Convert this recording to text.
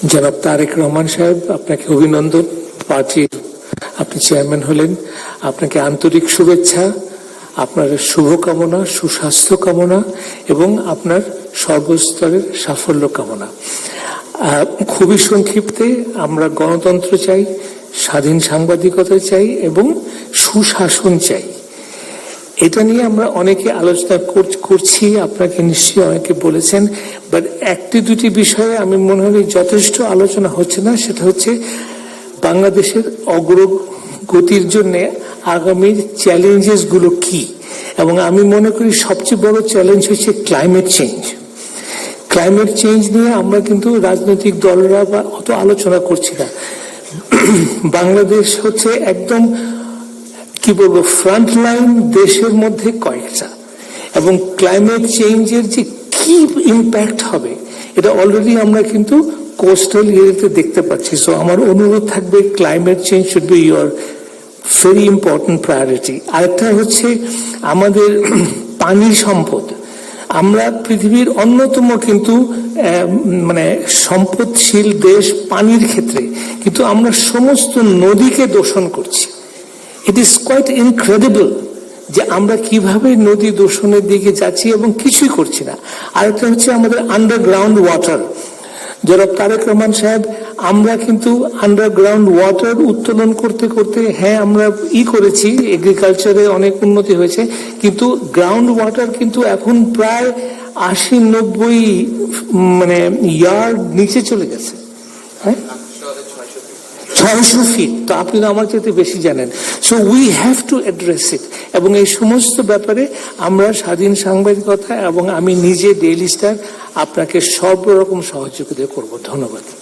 জনাব তারেক রহমান সাহেব, আপনাকে অভিনন্দন। পার্টির আপনি চেয়ারম্যান হলেন, আপনাকে আন্তরিক শুভেচ্ছা, আপনার শুভকামনা, সুস্বাস্থ্য কামনা এবং আপনার সর্বস্তরের সাফল্য কামনা। খুবই সংক্ষিপ্তে, আমরা গণতন্ত্র চাই, স্বাধীন সাংবাদিকতা চাই এবং সুশাসন চাই। এটা নিয়ে আমরা অনেকে আলোচনা করছি, আপনাকে নিশ্চয়ই অনেকে বলেছেন, বাট একটি দুটি বিষয়ে আমি মনে হয় যথেষ্ট আলোচনা হচ্ছে না। সেটা হচ্ছে বাংলাদেশের অগ্রগতির জন্য আগামী চ্যালেঞ্জেস গুলো কি, এবং আমি মনে করি সবচেয়ে বড় চ্যালেঞ্জ হচ্ছে ক্লাইমেট চেঞ্জ। ক্লাইমেট চেঞ্জ নিয়ে আমরা কিন্তু রাজনৈতিক দলরা বা অত আলোচনা করছি না। বাংলাদেশ হচ্ছে একদম কি বলবো ফ্রন্ট লাইন দেশের মধ্যে কয়েকটা, এবং ক্লাইমেট চেঞ্জের যে কি ইম্প্যাক্ট হবে এটা অলরেডি আমরা কিন্তু কোস্টাল এরিয়াতে দেখতে পাচ্ছি। সো আমার অনুরোধ থাকবে, climate change should be your very important priority. আরেকটা হচ্ছে আমাদের পানি সম্পদ। আমরা পৃথিবীর অন্যতম কিন্তু মানে সম্পদশীল দেশ পানির ক্ষেত্রে, কিন্তু আমরা সমস্ত নদীকে দূষণ করছি। ইট ইজ কোয়াইট ইনক্রেডিবল যে আমরা কিভাবে নদী দূষণের দিকে যাচ্ছি এবং কিছুই করছি না। আরেকটা হচ্ছে আমাদের আন্ডারগ্রাউন্ড ওয়াটার। জনাব তারেক রহমান সাহেব, আমরা কিন্তু আন্ডারগ্রাউন্ড ওয়াটার উত্তোলন করতে করতে, হ্যাঁ আমরা করেছি, এগ্রিকালচারে অনেক উন্নতি হয়েছে, কিন্তু গ্রাউন্ড ওয়াটার কিন্তু এখন প্রায় 80-90 মানে ইয়ার্ড নিচে চলে গেছে। হ্যাঁ, 600 ফিট। তো আপনি তো আমার চাইতে বেশি জানেন। So we have to address ইট, এবং এই সমস্ত ব্যাপারে আমরা স্বাধীন সাংবাদিকতা এবং আমি নিজে ডেইলি স্টার আপনাকে সর্বরকম সহযোগিতা করব। ধন্যবাদ।